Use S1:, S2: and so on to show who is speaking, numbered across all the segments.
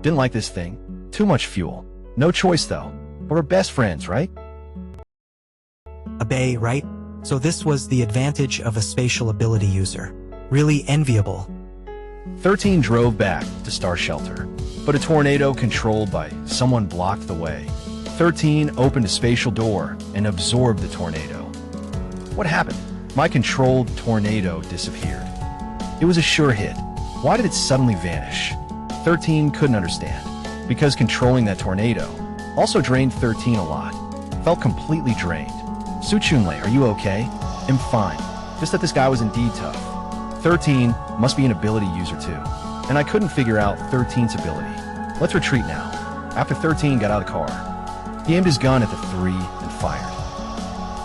S1: Didn't like this thing. Too much fuel. No choice though. We're best friends, right?
S2: A bay, right? So this was the advantage of a spatial ability user. Really enviable.
S1: 13 drove back to Star Shelter, but a tornado controlled by someone blocked the way. 13 opened a spatial door and absorbed the tornado. What happened? My controlled tornado disappeared. It was a sure hit. Why did it suddenly vanish? 13 couldn't understand, because controlling that tornado also drained 13 a lot. Felt completely drained. Su Chunlei, are you okay? I'm fine. Just that this guy was indeed tough. 13 must be an ability user too, and I couldn't figure out 13's ability. Let's retreat now. After 13 got out of the car, he aimed his gun at the 3 and fired.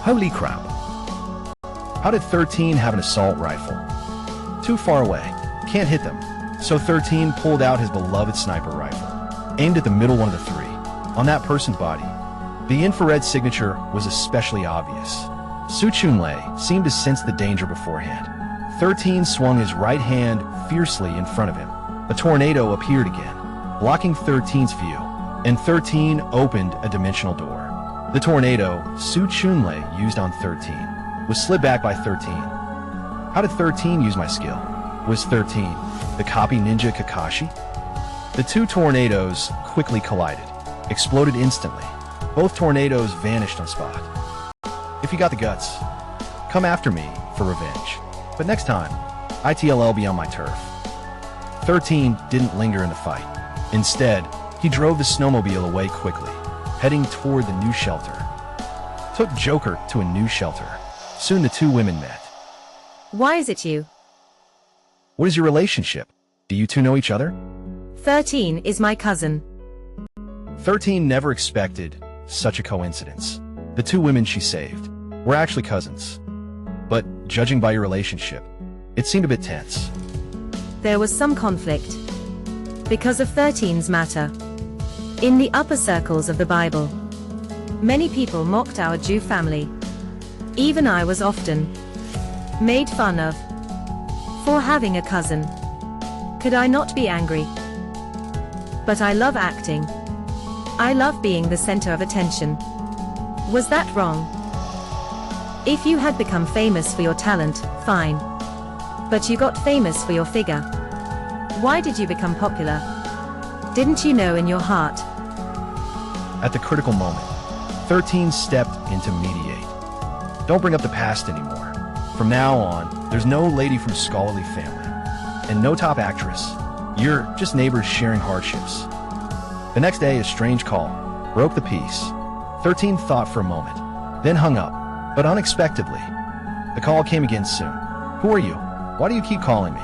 S1: Holy crap. How did 13 have an assault rifle? Too far away. Can't hit them. So 13 pulled out his beloved sniper rifle, aimed at the middle one of the 3, on that person's body. The infrared signature was especially obvious. Su Chunlei seemed to sense the danger beforehand. 13 swung his right hand fiercely in front of him. A tornado appeared again, blocking 13's view, and 13 opened a dimensional door. The tornado Su Chunlei used on 13 was slid back by 13. How did 13 use my skill? Was 13 the copy ninja Kakashi? The two tornadoes quickly collided, exploded instantly. Both tornadoes vanished on spot. If you got the guts, come after me for revenge. But next time, ITLL be on my turf. 13 didn't linger in the fight. Instead, he drove the snowmobile away quickly, heading toward the new shelter. Took Joker to a new shelter. Soon the two women met.
S3: Why is it you?
S1: What is your relationship? Do you two know each other?
S3: 13 is my cousin.
S1: 13 never expected such a coincidence. The two women she saved were actually cousins. But judging by your relationship, it seemed a bit tense.
S3: There was some conflict because of 13's matter. In the upper circles of the Bible, many people mocked our Jew family. Even I was often made fun of for having a cousin. Could I not be angry? But I love acting. I love being the center of attention. Was that wrong? If you had become famous for your talent, fine. But you got famous for your figure. Why did you become popular? Didn't you know in your heart?
S1: At the critical moment, 13 stepped in to mediate. Don't bring up the past anymore. From now on, there's no lady from scholarly family, and no top actress. You're just neighbors sharing hardships. The next day, a strange call broke the peace. 13 thought for a moment, then hung up. But unexpectedly, the call came again soon. Who are you? Why do you keep calling me?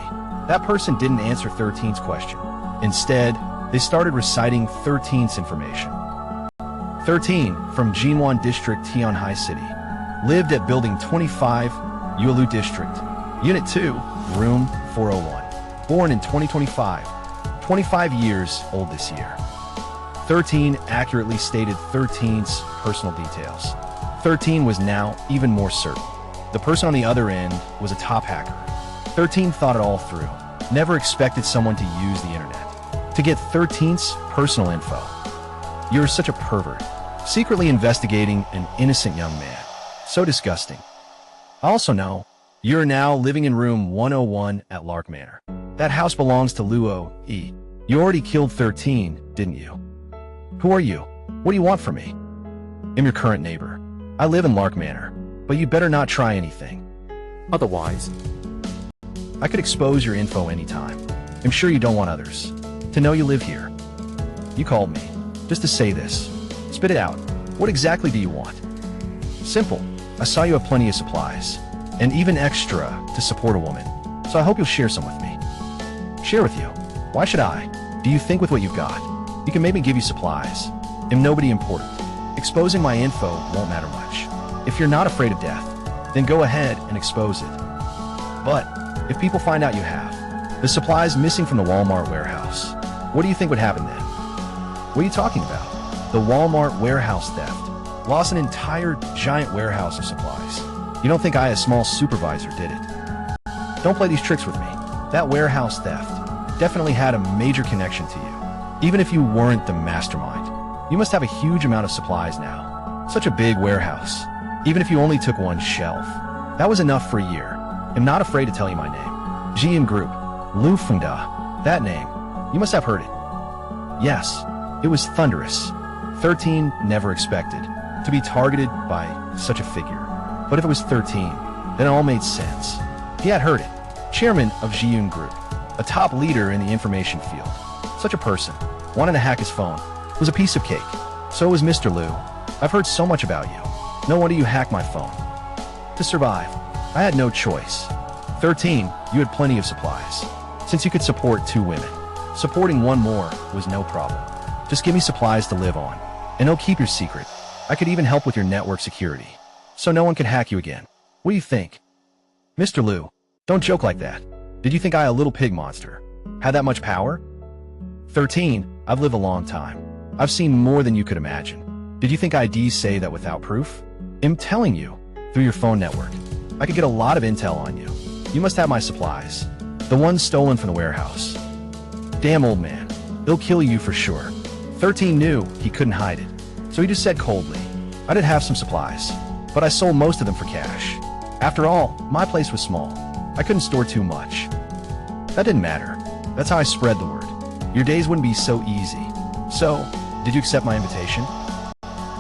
S1: That person didn't answer 13's question. Instead, they started reciting 13's information. 13, from Jinwan District, Tianhai City, lived at Building 25, Yuelu District, Unit 2, Room 401. Born in 2025, 25 years old this year. 13 accurately stated 13's personal details. 13 was now even more certain. The person on the other end was a top hacker. 13 thought it all through. Never expected someone to use the internet to get 13's personal info. You're such a pervert, secretly investigating an innocent young man. So disgusting. I also know you're now living in room 101 at Lark Manor. That house belongs to Luo E. You already killed 13, didn't you? Who are you? What do you want from me? I'm your current neighbor. I live in Lark Manor, but you better not try anything.
S4: Otherwise,
S1: I could expose your info anytime. I'm sure you don't want others to know you live here. You called me just to say this. Spit it out. What exactly do you want? Simple. I saw you have plenty of supplies, and even extra to support a woman, so I hope you'll share some with me. Share with you? Why should I? Do you think with what you've got, you can maybe give you supplies? I'm nobody important. Exposing my info won't matter much. If you're not afraid of death, then go ahead and expose it. But if people find out you have the supplies missing from the Walmart warehouse, what do you think would happen then? What are you talking about? The Walmart warehouse theft. Lost an entire giant warehouse of supplies. You don't think I, a small supervisor, did it? Don't play these tricks with me. That warehouse theft definitely had a major connection to you. Even if you weren't the mastermind, you must have a huge amount of supplies now. Such a big warehouse. Even if you only took one shelf, that was enough for a year. I'm not afraid to tell you my name. Jian Group. Lu Fengda. That name. You must have heard it. Yes, it was thunderous. 13 never expected to be targeted by such a figure. But if it was 13, then it all made sense. He had heard it. Chairman of Jian Group, a top leader in the information field. Such a person, wanting to hack his phone, was a piece of cake. So was Mr. Liu. I've heard so much about you. No wonder you hacked my phone. To survive, I had no choice. 13, you had plenty of supplies. Since you could support 2 women, supporting one more was no problem. Just give me supplies to live on, and I'll keep your secret. I could even help with your network security, so no one can hack you again. What do you think? Mr. Liu, don't joke like that. Did you think I, a little pig monster, had that much power? 13, I've lived a long time. I've seen more than you could imagine. Did you think IDs say that without proof? I'm telling you, through your phone network, I could get a lot of intel on you. You must have my supplies. The ones stolen from the warehouse. Damn old man, they'll kill you for sure. 13 knew he couldn't hide it, so he just said coldly, I did have some supplies, but I sold most of them for cash. After all, my place was small. I couldn't store too much. That didn't matter. That's how I spread the word. Your days wouldn't be so easy. So, did you accept my invitation?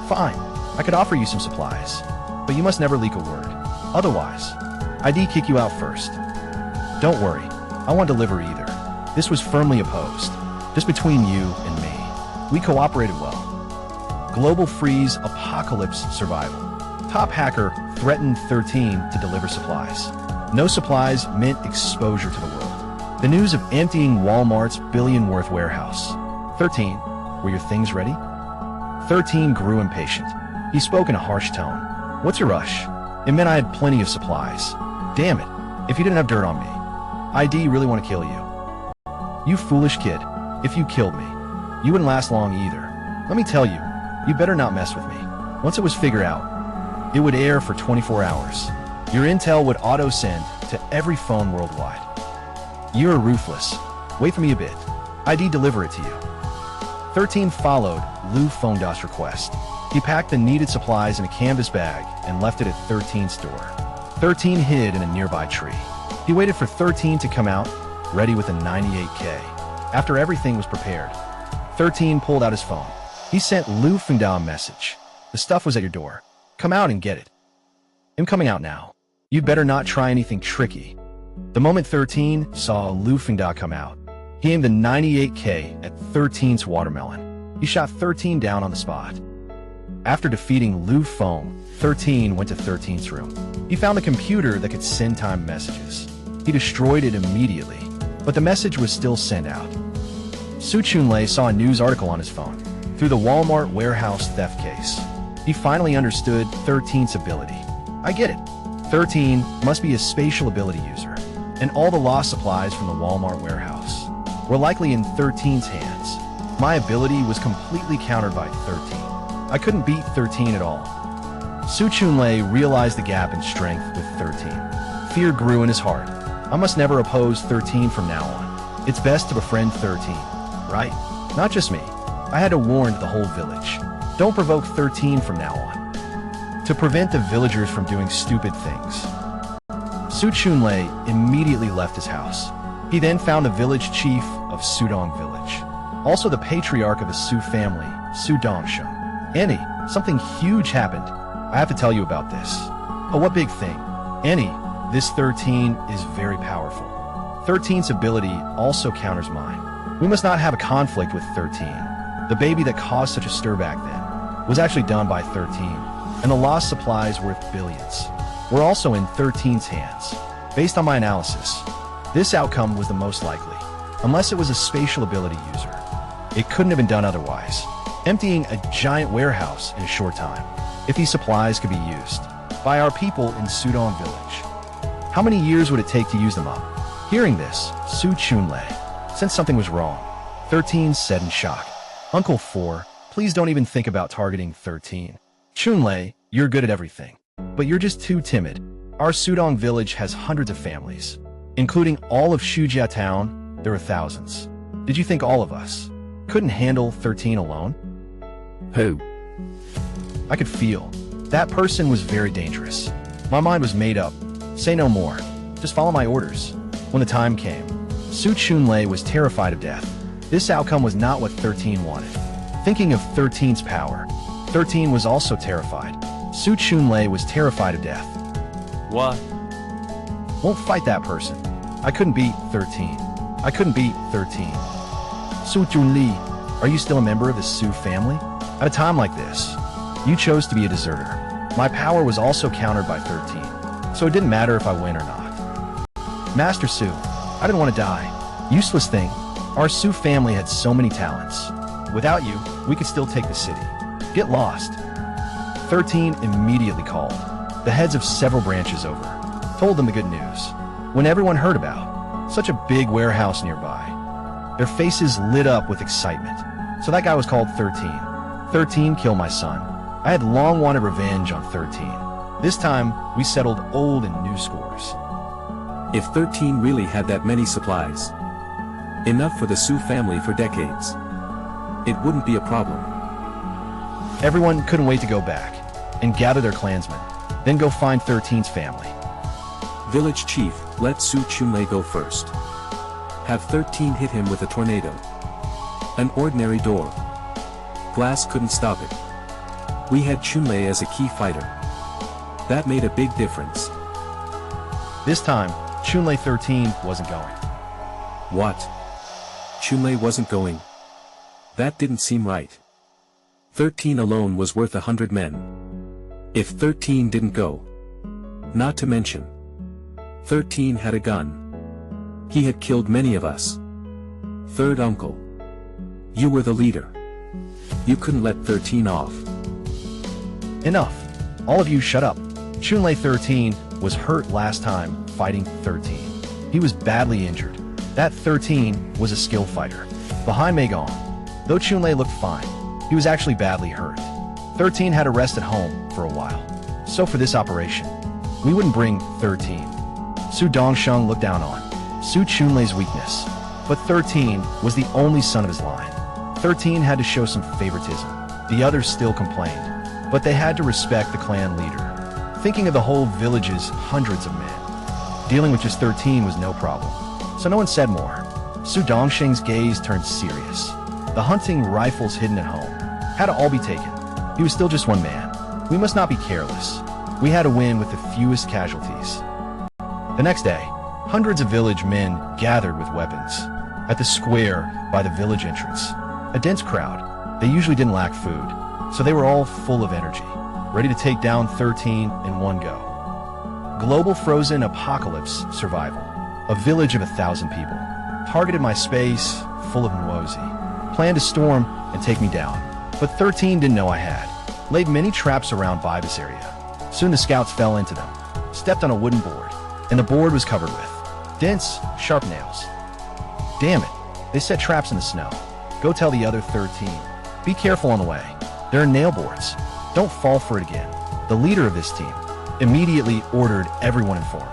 S1: Fine, I could offer you some supplies, but you must never leak a word. Otherwise, I'd kick you out first. Don't worry, I won't deliver either. This was firmly opposed, just between you and me. We cooperated well. Global freeze, apocalypse, survival. Top hacker threatened 13 to deliver supplies. No supplies meant exposure to the world. The news of emptying Walmart's billion-worth warehouse. 13, were your things ready? 13 grew impatient. He spoke in a harsh tone. What's your rush? It meant I had plenty of supplies. Damn it, if you didn't have dirt on me. ID really want to kill you. You foolish kid, if you killed me, you wouldn't last long either. Let me tell you, you better not mess with me. Once it was figured out, it would air for 24 hours. Your intel would auto-send to every phone worldwide. You're ruthless. Wait for me a bit. ID deliver it to you. 13 followed Lu Fengda's request. He packed the needed supplies in a canvas bag and left it at 13's door. 13 hid in a nearby tree. He waited for 13 to come out, ready with a 98K. After everything was prepared, 13 pulled out his phone. He sent Lu Fengda a message. The stuff was at your door. Come out and get it. I'm coming out now. You'd better not try anything tricky. The moment 13 saw Lu Fengda come out, he aimed the 98K at 13's watermelon. He shot 13 down on the spot. After defeating Lu Feng, 13 went to 13's room. He found a computer that could send time messages. He destroyed it immediately, but the message was still sent out. Su Chunlei saw a news article on his phone through the Walmart warehouse theft case. He finally understood 13's ability. I get it. 13 must be a spatial ability user, and all the lost supplies from the Walmart warehouse were likely in 13's hands. My ability was completely countered by 13. I couldn't beat 13 at all. Su Chunlei realized the gap in strength with 13. Fear grew in his heart. I must never oppose 13 from now on. It's best to befriend 13, right? Not just me. I had to warn the whole village. Don't provoke 13 from now on. To prevent the villagers from doing stupid things. Su Chunlei immediately left his house. He then found the village chief of Sudong village. Also the patriarch of the Su family, Su Dongsheng. Annie, something huge happened. I have to tell you about this. Oh, what big thing? Annie, this 13 is very powerful. 13's ability also counters mine. We must not have a conflict with 13. The baby that caused such a stir back then was actually done by 13, and the lost supplies worth billions were also in 13's hands. Based on my analysis, this outcome was the most likely, unless it was a spatial ability user. It couldn't have been done otherwise, emptying a giant warehouse in a short time, if these supplies could be used by our people in Sudong village. How many years would it take to use them up? Hearing this, Su Chunlei sensed something was wrong. 13 said in shock, Uncle 4, please don't even think about targeting 13. Chunlei, you're good at everything, but you're just too timid. Our Sudong village has hundreds of families, including all of Shujia town. There are thousands. Did you think all of us couldn't handle 13 alone?
S4: Who?
S1: I could feel. That person was very dangerous. My mind was made up. Say no more. Just follow my orders. When the time came, Su Chunlei was terrified of death. This outcome was not what 13 wanted. Thinking of 13's power, 13 was also terrified. Su Chunlei was terrified of death.
S4: What?
S1: Won't fight that person. I couldn't beat 13. I couldn't beat 13. Su Chunli, are you still a member of the Su family? At a time like this, you chose to be a deserter. My power was also countered by 13, so it didn't matter if I win or not. Master Su, I didn't want to die. Useless thing. Our Su family had so many talents. Without you, we could still take the city. Get lost. 13 immediately called the heads of several branches over, told them the good news. When everyone heard about such a big warehouse nearby, their faces lit up with excitement. So that guy was called 13. 13 killed my son. I had long wanted revenge on 13. This time, we settled old and new scores.
S4: If 13 really had that many supplies, enough for the Su family for decades, it wouldn't be a problem.
S1: Everyone couldn't wait to go back and gather their clansmen, then go find 13's family.
S4: Village chief, let Su Chunlei go first. Have 13 hit him with a tornado. An ordinary door. Glass couldn't stop it. We had Chunlei as a key fighter. That made a big difference.
S1: This time, Chunlei 13 wasn't going.
S4: What? Chunlei wasn't going? That didn't seem right. 13 alone was worth 100 men. If 13 didn't go. Not to mention, 13 had a gun. He had killed many of us. Third uncle. You were the leader. You couldn't let 13 off.
S1: Enough. All of you shut up. Chunlei 13 was hurt last time fighting 13. He was badly injured. That 13 was a skilled fighter. Behind Megon, though Chunlei looked fine, he was actually badly hurt. 13 had to rest at home for a while. So for this operation, we wouldn't bring 13. Su Dongsheng looked down on Su Chunlei's weakness, but 13 was the only son of his line. 13 had to show some favoritism. The others still complained, but they had to respect the clan leader. Thinking of the whole village's hundreds of men, dealing with just 13 was no problem. So no one said more. Su Dongsheng's gaze turned serious. The hunting rifles hidden at home had to all be taken. He was still just one man. We must not be careless. We had to win with the fewest casualties. The next day, hundreds of village men gathered with weapons at the square by the village entrance. A dense crowd. They usually didn't lack food, so they were all full of energy, ready to take down 13 in one go. Global Frozen Apocalypse Survival. A village of 1,000 people. Targeted my space, full of Nwozi. Planned to storm and take me down. But 13 didn't know I had. Laid many traps around Bibas area. Soon the scouts fell into them. Stepped on a wooden board, and the board was covered with dense, sharp nails. Damn it, they set traps in the snow. Go tell the other 13. Be careful on the way. There are nail boards. Don't fall for it again. The leader of this team immediately ordered everyone informed.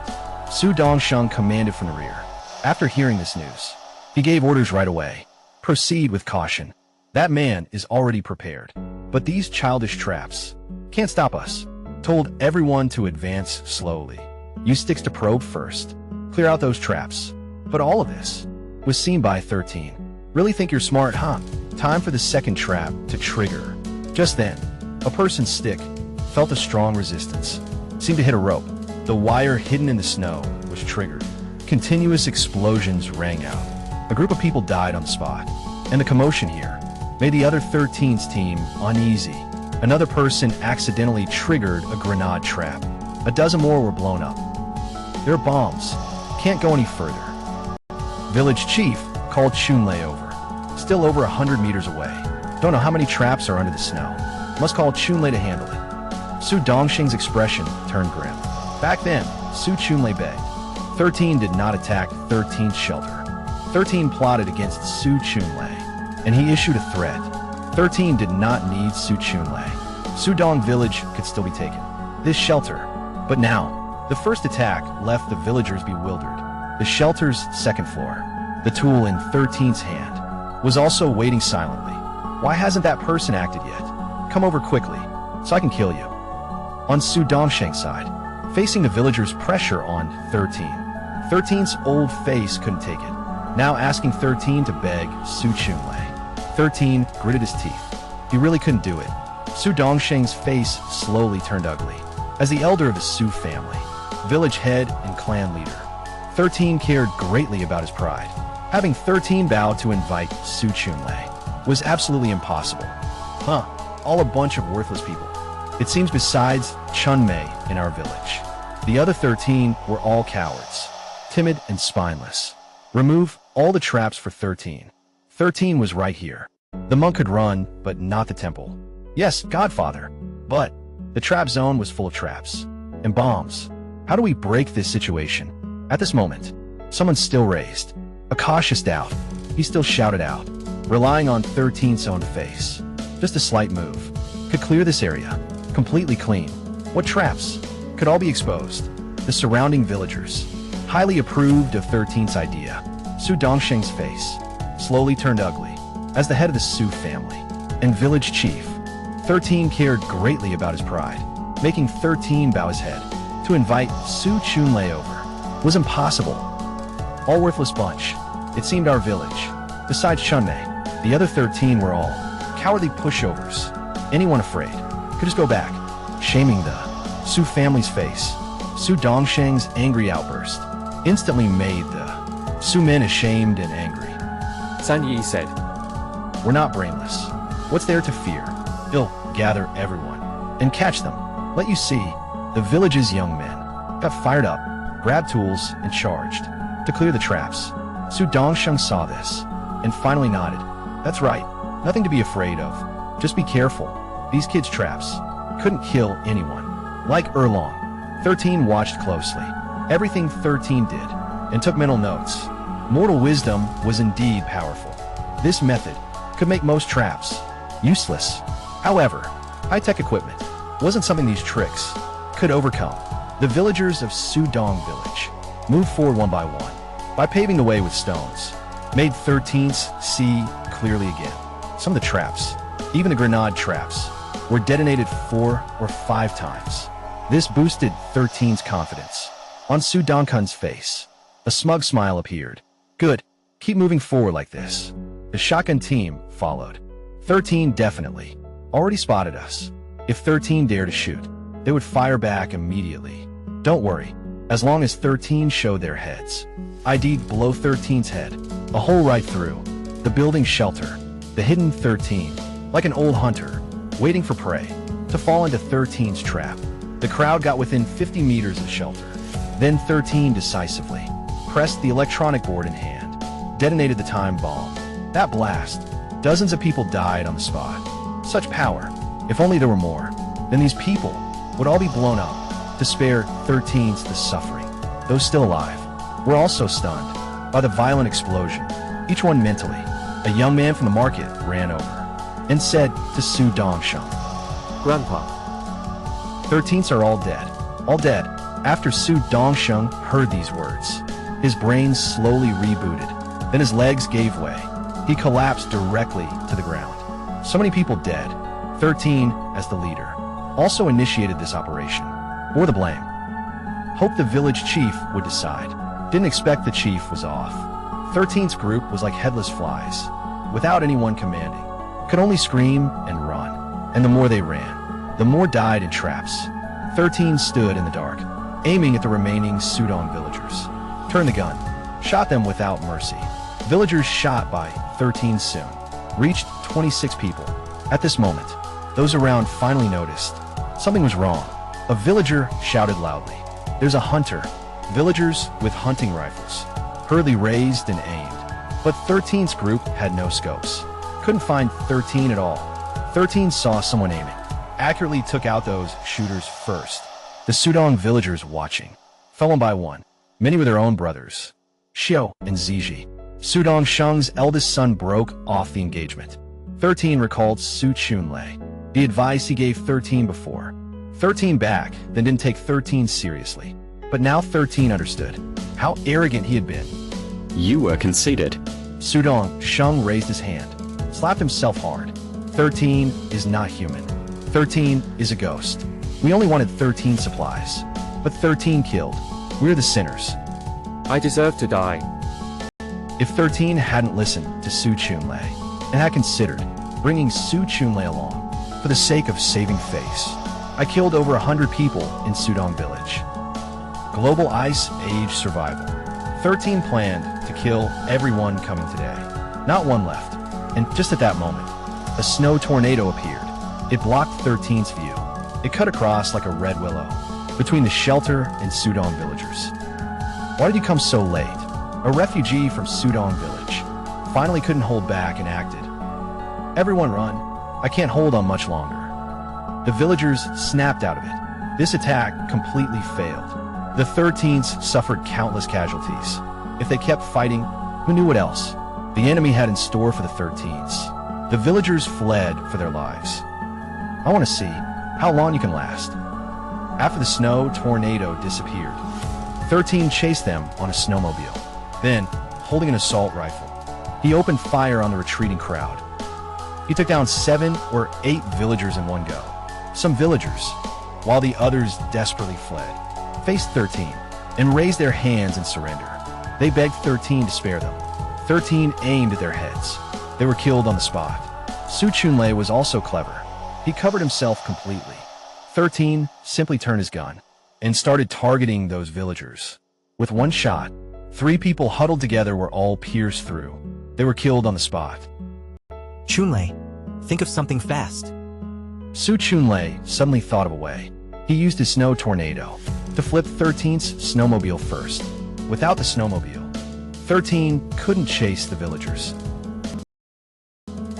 S1: Su Dongsheng commanded from the rear. After hearing this news, he gave orders right away. Proceed with caution. That man is already prepared. But these childish traps can't stop us. Told everyone to advance slowly. Use sticks to probe first. Clear out those traps. But all of this was seen by 13. Really think you're smart, huh? Time for the second trap to trigger. Just then, a person's stick felt a strong resistance. Seemed to hit a rope. The wire hidden in the snow was triggered. Continuous explosions rang out. A group of people died on the spot. And the commotion here made the other 13's team uneasy. Another person accidentally triggered a grenade trap. A dozen more were blown up. There are bombs. Can't go any further. Village chief called Chunlei over. Still over 100 meters away. Don't know how many traps are under the snow. Must call Chunlei to handle it. Su Dongsheng's expression turned grim. Back then, Su Chunlei begged. 13 did not attack 13's shelter. 13 plotted against Su Chunlei, and he issued a threat. 13 did not need Su Chunlei. Sudong village could still be taken. This shelter. But now, the first attack left the villagers bewildered. The shelter's second floor. The tool in 13's hand. was also waiting silently. Why hasn't that person acted yet? Come over quickly, so I can kill you. On Su Dongsheng's side, facing the villagers' pressure on 13. 13's old face couldn't take it, now asking 13 to beg Su Chunlei. 13 gritted his teeth. He really couldn't do it. Su Dongsheng's face slowly turned ugly. As the elder of the Su family, village head and clan leader, 13 cared greatly about his pride. Having 13 bow to invite Su Chunlei was absolutely impossible. All a bunch of worthless people. It seems besides Chunmei in our village, the other 13 were all cowards, timid and spineless. Remove all the traps for 13. 13 was right here. The monk could run, but not the temple. Yes, Godfather, but the trap zone was full of traps and bombs. How do we break this situation? At this moment, someone still raised a cautious doubt. He still shouted out, relying on 13's own face. Just a slight move could clear this area, completely clean. What traps? Could all be exposed. The surrounding villagers highly approved of 13's idea. Su Dongsheng's face slowly turned ugly. As the head of the Su family and village chief, 13 cared greatly about his pride. Making 13 bow his head to invite Su Chunlei over was impossible. All worthless bunch. It seemed our village, besides Chunmei, the other 13 were all cowardly pushovers. Anyone afraid could just go back, shaming the Su family's face. Su Dongsheng's angry outburst instantly made the Su men ashamed and angry.
S4: San Yi said,
S1: We're not brainless. What's there to fear? They'll gather everyone and catch them. Let you see. The village's young men got fired up, grabbed tools, and charged to clear the traps. Su Dongsheng saw this and finally nodded. That's right. Nothing to be afraid of. Just be careful. These kids' traps couldn't kill anyone. Like Erlong, 13 watched closely everything 13 did and took mental notes. Mortal wisdom was indeed powerful. This method could make most traps useless. However, high-tech equipment wasn't something these tricks could overcome. The villagers of Sudong village moved forward one by paving the way with stones, made 13's see clearly again. Some of the traps, even the grenade traps, were detonated 4 or 5 times. This boosted 13's confidence. On Su Dongkun's face, a smug smile appeared. Good, keep moving forward like this. The shotgun team followed. 13 definitely already spotted us. If 13 dared to shoot, they would fire back immediately. Don't worry, as long as 13 showed their heads. ID'd below 13's head, a hole right through the building shelter. The hidden 13, like an old hunter, waiting for prey to fall into 13's trap. The crowd got within 50 meters of shelter. Then 13 decisively pressed the electronic board in hand, detonated the time bomb. That blast, dozens of people died on the spot. Such power. If only there were more, then these people would all be blown up to spare 13's the suffering. Those still alive were also stunned by the violent explosion. Each one mentally. A young man from the market ran over and said to Su Dongsheng,
S4: Grandpa,
S1: 13's are all dead. All dead. After Su Dongsheng heard these words, his brain slowly rebooted. Then his legs gave way. He collapsed directly to the ground. So many people dead. 13, as the leader, also initiated this operation. Bore the blame. Hoped the village chief would decide. Didn't expect the chief was off. 13's group was like headless flies, without anyone commanding. Could only scream and run. And the more they ran, the more died in traps. 13 stood in the dark, aiming at the remaining Sudong villagers. Turned the gun, shot them without mercy. Villagers shot by 13 soon reached 26 people. At this moment, those around finally noticed something was wrong. A villager shouted loudly, "There's a hunter!" Villagers with hunting rifles hurriedly raised and aimed, but 13's group had no scopes. Couldn't find 13 at all. 13 saw someone aiming, accurately took out those shooters first. The Sudong villagers watching fell one by one. Many were their own brothers, Xiao and Ziji. Su Dongsheng's eldest son broke off the engagement. 13 recalled Su Chunlei, the advice he gave 13 before. 13 back, then didn't take 13 seriously. But now 13 understood how arrogant he had been.
S5: You were conceited.
S1: Sudong Sheng raised his hand, slapped himself hard. 13 is not human. 13 is a ghost. We only wanted 13 supplies. But 13 killed. We're the sinners.
S5: I deserve to die.
S1: If 13 hadn't listened to Su Chunlei and had considered bringing Su Chunlei along for the sake of saving face, I killed over 100 people in Sudong village. Global Ice Age survival. 13 planned to kill everyone coming today. Not one left. And just at that moment, a snow tornado appeared. It blocked 13's view. It cut across like a red willow between the shelter and Sudong villagers. Why did you come so late? A refugee from Sudong village finally couldn't hold back and acted. Everyone run. I can't hold on much longer. The villagers snapped out of it. This attack completely failed. The 13s suffered countless casualties. If they kept fighting, who knew what else the enemy had in store for the 13s? The villagers fled for their lives. I want to see how long you can last. After the snow tornado disappeared, 13 chased them on a snowmobile. Then, holding an assault rifle, he opened fire on the retreating crowd. He took down 7 or 8 villagers in one go. Some villagers, while the others desperately fled, faced 13 and raised their hands in surrender. They begged 13 to spare them. 13 aimed at their heads. They were killed on the spot. Su Chunlei was also clever. He covered himself completely. 13 simply turned his gun and started targeting those villagers. With one shot, 3 people huddled together were all pierced through. They were killed on the spot.
S2: Chunlei, think of something fast.
S1: Su Chunlei suddenly thought of a way. He used his snow tornado to flip 13's snowmobile first. Without the snowmobile, 13 couldn't chase the villagers.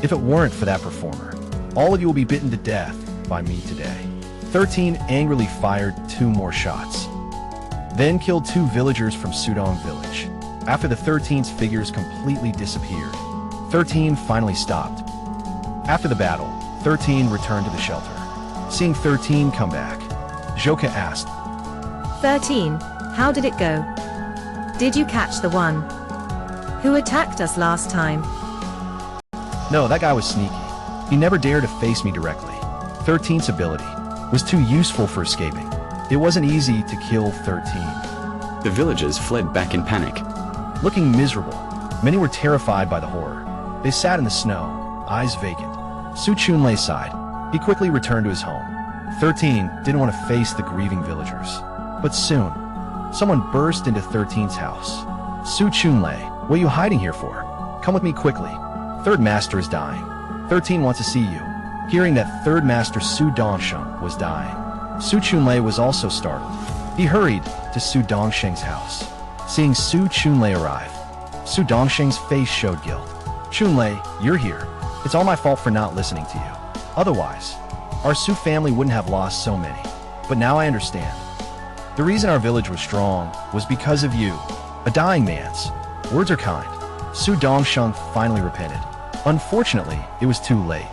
S1: If it weren't for that performer, all of you will be bitten to death by me today. 13 angrily fired 2 more shots, then killed 2 villagers from Sudong village. After the 13's figures completely disappeared, 13 finally stopped. After the battle, 13 returned to the shelter. Seeing 13 come back, Joka asked,
S3: 13, how did it go? Did you catch the one who attacked us last time?
S1: No, that guy was sneaky. He never dared to face me directly. 13's ability was too useful for escaping. It wasn't easy to kill 13.
S6: The villagers fled back in panic.
S1: Looking miserable, many were terrified by the horror. They sat in the snow, eyes vacant. Su Chunlei sighed. He quickly returned to his home. 13 didn't want to face the grieving villagers. But soon, someone burst into 13's house. Su Chunlei, what are you hiding here for? Come with me quickly. Third Master is dying. 13 wants to see you. Hearing that Third Master Su Dongsheng was dying, Su Chunlei was also startled. He hurried to Su Dongsheng's house. Seeing Su Chunlei arrive, Su Dongsheng's face showed guilt. Chunlei, you're here. It's all my fault for not listening to you. Otherwise, our Su family wouldn't have lost so many. But now I understand. The reason our village was strong was because of you, a dying man's. Words are kind. Su Dongsheng finally repented. Unfortunately, it was too late.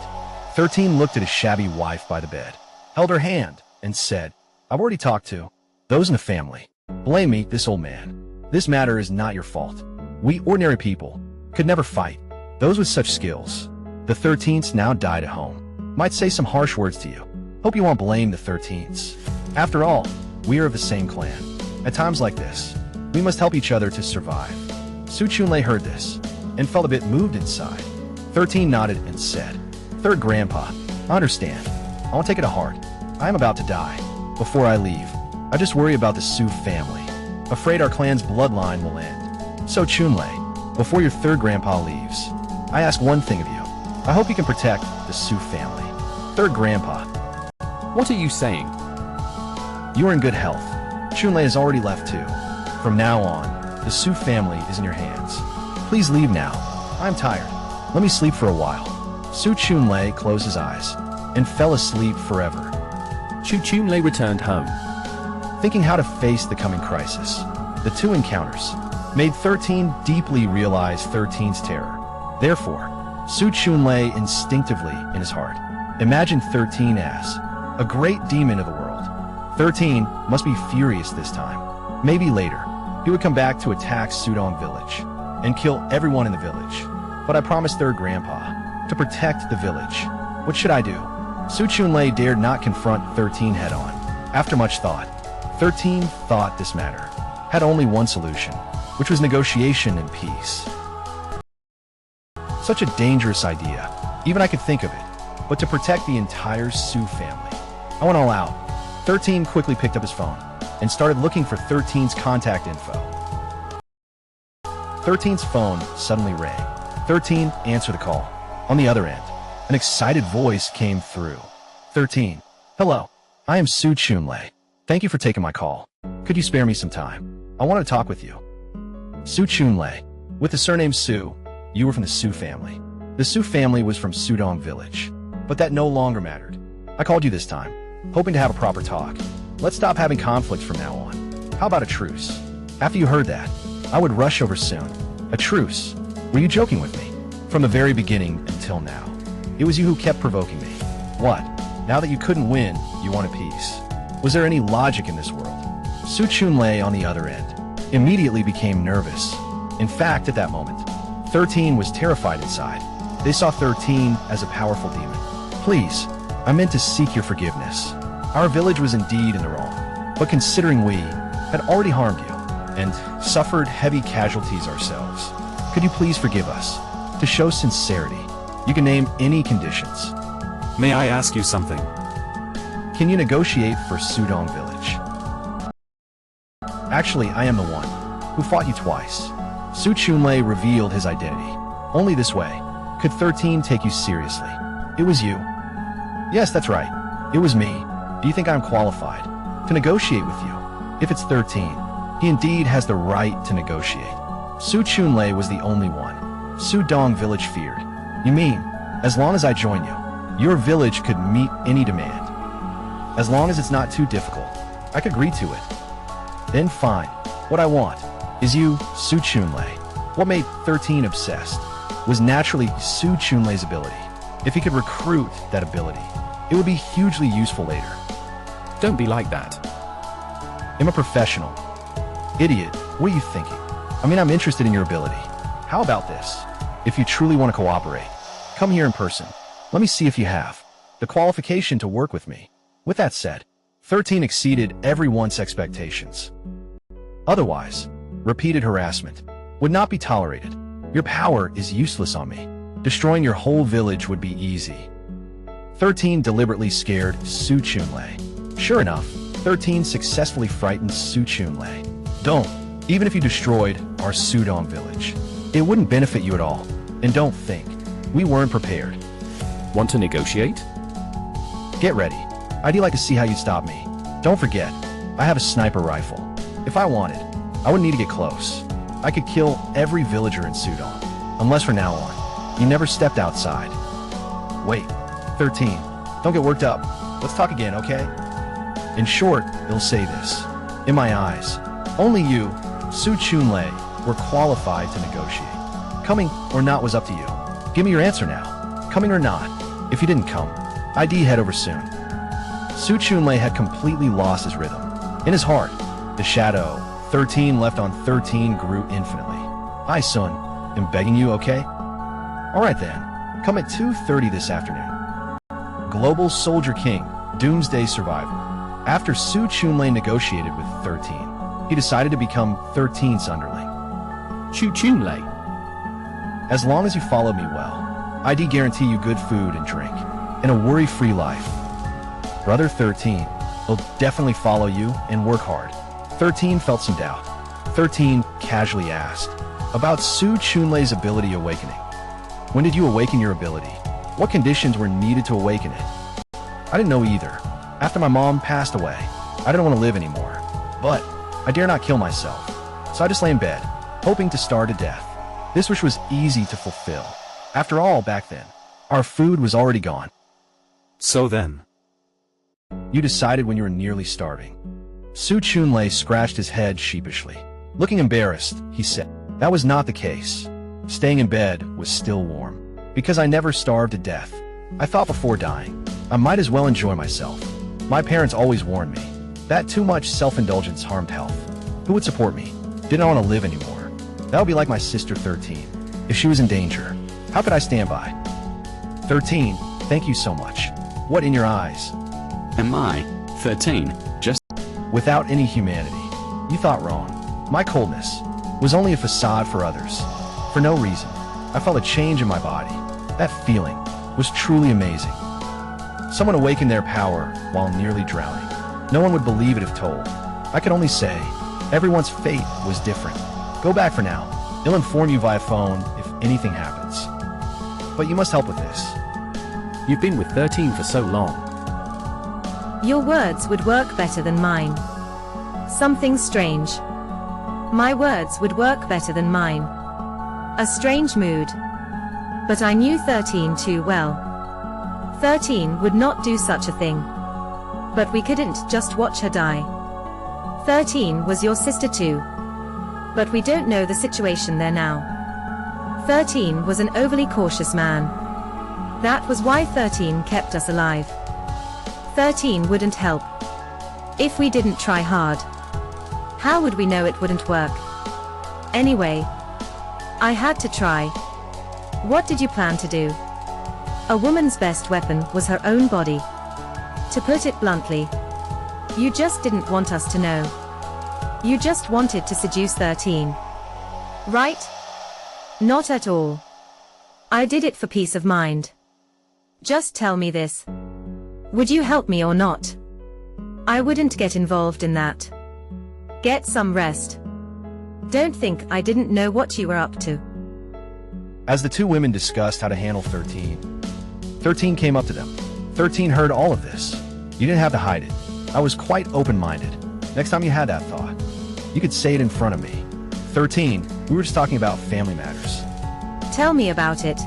S1: 13 looked at his shabby wife by the bed, held her hand, and said, I've already talked to those in the family. Blame me, this old man. This matter is not your fault. We ordinary people could never fight. Those with such skills. The 13ths now died at home. Might say some harsh words to you. Hope you won't blame the 13ths. After all, we are of the same clan. At times like this, we must help each other to survive. Su Chunlei heard this and felt a bit moved inside. 13 nodded and said, Third Grandpa, I understand. I won't take it to heart. I am about to die. Before I leave, I just worry about the Su family. Afraid our clan's bloodline will end. So Chunlei, before your third grandpa leaves, I ask one thing of you. I hope you can protect the Su family. Third Grandpa,
S5: What are you saying?
S1: you are in good health. Chunlei has already left too. From now on, the Su family is in your hands. Please leave now. I am tired. Let me sleep for a while. Su Chunlei closed his eyes and fell asleep forever.
S5: Su Chunlei returned home.
S1: Thinking how to face the coming crisis, the 2 encounters made 13 deeply realize 13's terror. Therefore, Su Chunlei instinctively in his heart imagined 13 as a great demon of the world. 13 must be furious this time. Maybe later, he would come back to attack Sudong village. and kill everyone in the village. But I promised their grandpa to protect the village. What should I do? Su Chunlei dared not confront 13 head-on. After much thought, 13 thought this matter had only one solution, which was negotiation and peace. Such a dangerous idea. Even I could think of it. But to protect the entire Su family, I went all out. 13 quickly picked up his phone and started looking for 13's contact info. 13's phone suddenly rang. 13 answered the call. On the other end, an excited voice came through. 13. Hello, I am Su Chunlei. Thank you for taking my call. Could you spare me some time? I want to talk with you. Su Chunlei. With the surname Su, you were from the Su family. The Su family was from Sudong village. But that no longer mattered. I called you this time, hoping to have a proper talk. Let's stop having conflicts from now on. How about a truce? After you heard that, I would rush over soon. A truce? Were you joking with me? From the very beginning until now. It was you who kept provoking me. What? Now that you couldn't win, you wanted peace. Was there any logic in this world? Su Chunlei on the other end immediately became nervous. In fact, at that moment, 13 was terrified inside. They saw 13 as a powerful demon. Please, I meant to seek your forgiveness. Our village was indeed in the wrong, but considering we had already harmed you and suffered heavy casualties ourselves, could you please forgive us? To show sincerity, you can name any conditions.
S4: May I ask you something?
S1: Can you negotiate for Sudong village? Actually, I am the one who fought you twice. Su Chunlei revealed his identity. Only this way could 13 take you seriously. It was you. Yes, that's right. It was me. Do you think I'm qualified to negotiate with you? If it's 13, he indeed has the right to negotiate. Su Chunlei was the only one Sudong village feared. You mean, as long as I join you, your village could meet any demand? As long as it's not too difficult, I could agree to it. Then fine. What I want is you, Su Chunlei. What made 13 obsessed was naturally Su Chunlei's ability. If he could recruit that ability, it would be hugely useful later.
S5: Don't be like that.
S1: I'm a professional. Idiot, what are you thinking? I mean, I'm interested in your ability. How about this? If you truly want to cooperate, come here in person. Let me see if you have the qualification to work with me. With that said, 13 exceeded everyone's expectations. Otherwise, repeated harassment would not be tolerated. Your power is useless on me. Destroying your whole village would be easy. 13 deliberately scared Su Chunlei. Sure enough, 13 successfully frightened Su Chunlei. Don't. Even if you destroyed our Sudong village, it wouldn't benefit you at all. And don't think. We weren't prepared.
S5: Want to negotiate?
S1: Get ready. I'd like to see how you'd stop me. Don't forget, I have a sniper rifle. If I wanted, I wouldn't need to get close. I could kill every villager in Sudong. Unless from now on, you never stepped outside. Wait, 13, don't get worked up. Let's talk again, okay? In short, it'll say this. In my eyes, only you, Su Chunlei, were qualified to negotiate. Coming or not was up to you. Give me your answer now. Coming or not. If you didn't come, I'd head over soon. Su Chunlei had completely lost his rhythm. In his heart, the shadow 13 left on 13 grew infinitely. Hi, son. I'm begging you, okay? Alright then. Come at 2:30 this afternoon. Global Soldier King, Doomsday Survivor. After Su Chunlei negotiated with 13, he decided to become 13's underling.
S5: Su Chunlei.
S1: As long as you follow me well, I'd guarantee you good food and drink, and a worry-free life. Brother 13 will definitely follow you and work hard. 13 felt some doubt. 13 casually asked about Su Chunlei's ability awakening. When did you awaken your ability? What conditions were needed to awaken it? I didn't know either. After my mom passed away, I didn't want to live anymore. But I dare not kill myself, so I just lay in bed, hoping to starve to death. This wish was easy to fulfill. After all, back then, our food was already gone.
S4: So then,
S1: You decided when you were nearly starving. Su Chunlei scratched his head sheepishly. Looking embarrassed, he said, that was not the case. Staying in bed was still warm. Because I never starved to death. I thought before dying, I might as well enjoy myself. My parents always warned me that too much self-indulgence harmed health. Who would support me? Didn't want to live anymore. That would be like my sister 13. If she was in danger, how could I stand by? 13, thank you so much. What in your eyes?
S6: Am I, 13, just
S1: Without any humanity. You thought wrong. My coldness was only a facade for others. For no reason, I felt a change in my body. That feeling was truly amazing. Someone awakened their power while nearly drowning. No one would believe it if told. I could only say, everyone's fate was different. Go back for now. He'll inform you via phone if anything happens. But you must help with this.
S5: You've been with 13 for so long.
S3: Your words would work better than mine. Something strange. My words would work better than mine. A strange mood. But I knew 13 too well. 13 would not do such a thing. But we couldn't just watch her die. 13 was your sister too. But we don't know the situation there now. 13 was an overly cautious man. That was why 13 kept us alive. 13 wouldn't help. If we didn't try hard, how would we know it wouldn't work? Anyway, I had to try. What did you plan to do? A woman's best weapon was her own body. To put it bluntly, you just didn't want us to know. You just wanted to seduce 13. Right? Not at all. I did it for peace of mind. Just tell me this. Would you help me or not? I wouldn't get involved in that. Get some rest. Don't think I didn't know what you were up to.
S1: As the two women discussed how to handle 13, 13 came up to them. 13 heard all of this. You didn't have to hide it. I was quite open-minded. Next time you had that thought, you could say it in front of me. 13, we were just talking about family matters.
S3: Tell me about it.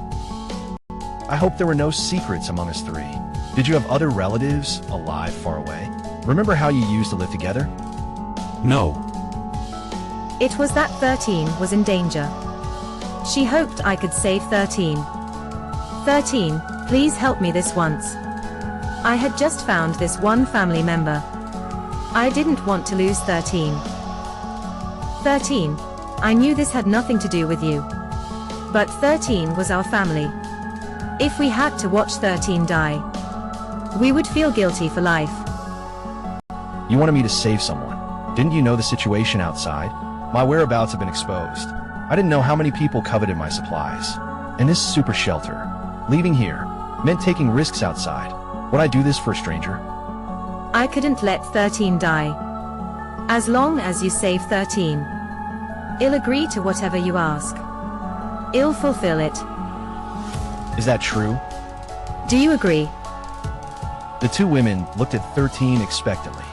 S1: I hope there were no secrets among us three. Did you have other relatives alive far away? Remember how you used to live together?
S6: no.
S3: It was that 13 was in danger. She hoped I could save 13. 13, please help me this once. I had just found this one family member. I didn't want to lose 13. 13, I knew this had nothing to do with you. But 13 was our family. If we had to watch 13 die, we would feel guilty for life.
S1: You wanted me to save someone. Didn't you know the situation outside? My whereabouts have been exposed. I didn't know how many people coveted my supplies. And this super shelter, leaving here, meant taking risks outside. Would I do this for a stranger?
S3: I couldn't let 13 die. As long as you save 13, I'll agree to whatever you ask. I'll fulfill it.
S1: Is that true?
S3: Do you agree?
S1: The two women looked at 13 expectantly.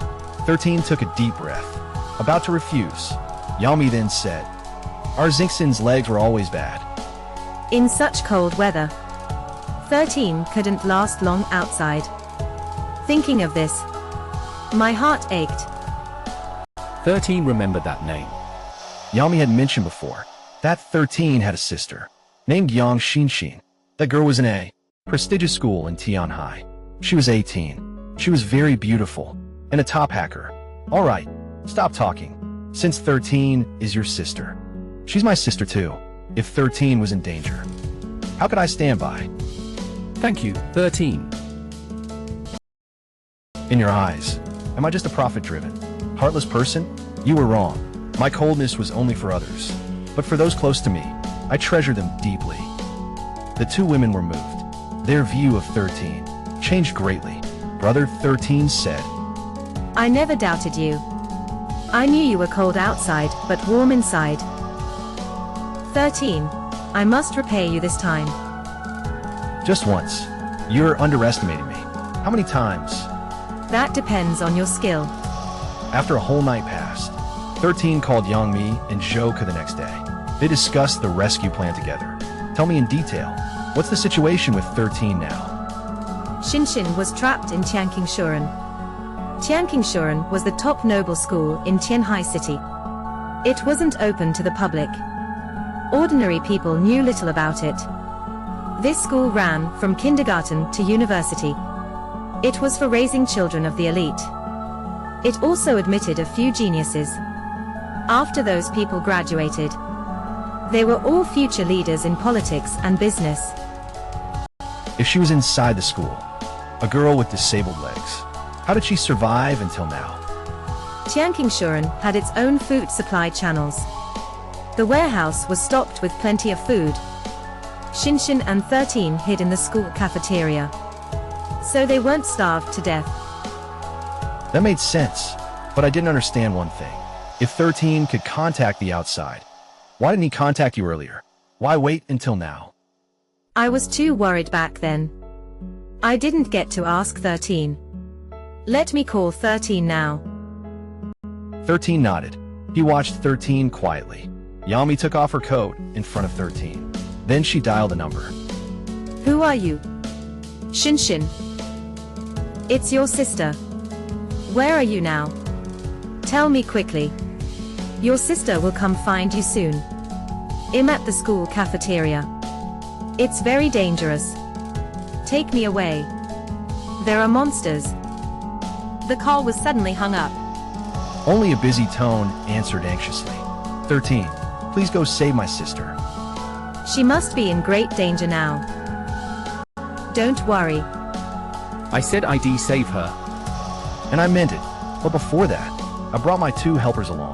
S1: 13 took a deep breath, about to refuse. Yami then said, "Our Zinxin's legs were always bad."
S3: In such cold weather, 13 couldn't last long outside. Thinking of this, my heart ached.
S5: 13 remembered that name.
S1: Yami had mentioned before that 13 had a sister named Yang Xinshin. That girl was in a prestigious school in Tianhai. She was 18. She was very beautiful and a top hacker. All right, stop talking. Since 13 is your sister, she's my sister too. If 13 was in danger, how could I stand by?
S5: Thank you, 13.
S1: In your eyes, am I just a profit-driven, heartless person? You were wrong. My coldness was only for others. But for those close to me, I treasure them deeply. The two women were moved. Their view of 13 changed greatly. Brother 13 said,
S3: I never doubted you. I knew you were cold outside, but warm inside. 13, I must repay you this time.
S1: "Just once. You're underestimating me. How many times?"
S3: That depends on your skill.
S1: After a whole night passed, 13 called Yang Mi and Zhouke the next day. They discussed the rescue plan together. Tell me in detail, what's the situation with 13 now?
S3: Xinshin was trapped in Tianqingshuren. Tianqingshuren was the top noble school in Tianhai City. It wasn't open to the public. Ordinary people knew little about it. This school ran from kindergarten to university. It was for raising children of the elite. It also admitted a few geniuses. After those people graduated, They were all future leaders in politics and business.
S1: If she was inside the school, a girl with disabled legs, how did she survive until now?
S3: Tianqingshuren had its own food supply channels. The warehouse was stocked with plenty of food. Shinshin and 13 hid in the school cafeteria, so they weren't starved to death.
S1: That made sense, but I didn't understand one thing. If 13 could contact the outside, why didn't he contact you earlier? Why wait until now?
S3: I was too worried back then. I didn't get to ask 13. Let me call 13 now.
S1: 13 nodded. He watched 13 quietly. Yami took off her coat in front of 13. Then she dialed a number.
S3: Who are you? Shinshin. It's your sister. Where are you now? Tell me quickly. Your sister will come find you soon. I'm at the school cafeteria. It's very dangerous. Take me away. There are monsters. The call was suddenly hung up.
S1: Only a busy tone answered anxiously. 13, please go save my sister.
S3: She must be in great danger now. Don't worry.
S5: I said I'd save her.
S1: And I meant it. But before that, I brought my 2 helpers along.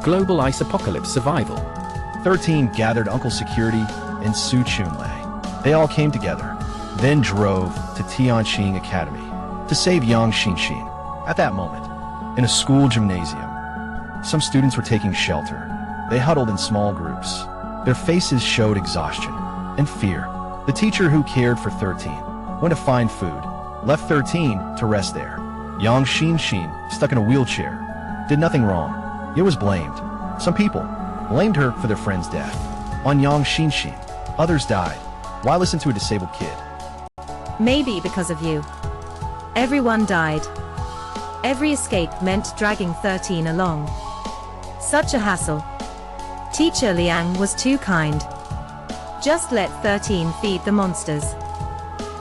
S5: Global ice apocalypse survival.
S1: 13 gathered Uncle Security and Su Chunlei. They all came together, then drove to Tianqing Academy to save young Xinshin. At that moment, in a school gymnasium, some students were taking shelter. They huddled in small groups. Their faces showed exhaustion and fear. The teacher who cared for 13 went to find food, left 13 to rest there. Young Xinshin, stuck in a wheelchair, did nothing wrong, yet was blamed. Some people blamed her for their friend's death. On Yang Xinshin, others died. Why listen to a disabled kid?
S3: Maybe because of you. Everyone died. Every escape meant dragging 13 along. Such a hassle. Teacher Liang was too kind. Just let 13 feed the monsters.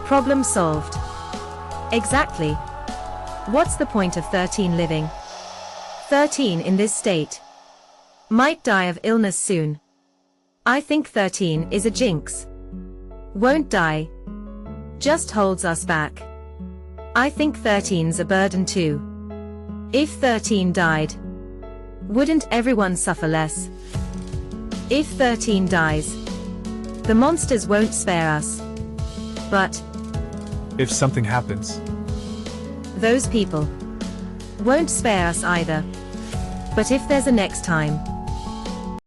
S3: Problem solved. Exactly. What's the point of 13 living? 13 in this state might die of illness soon. I think 13 is a jinx. Won't die. Just holds us back. I think 13's a burden too. If 13 died, wouldn't everyone suffer less? If 13 dies, the monsters won't spare us. But
S7: If something happens,
S3: those people won't spare us either. But if there's a next time,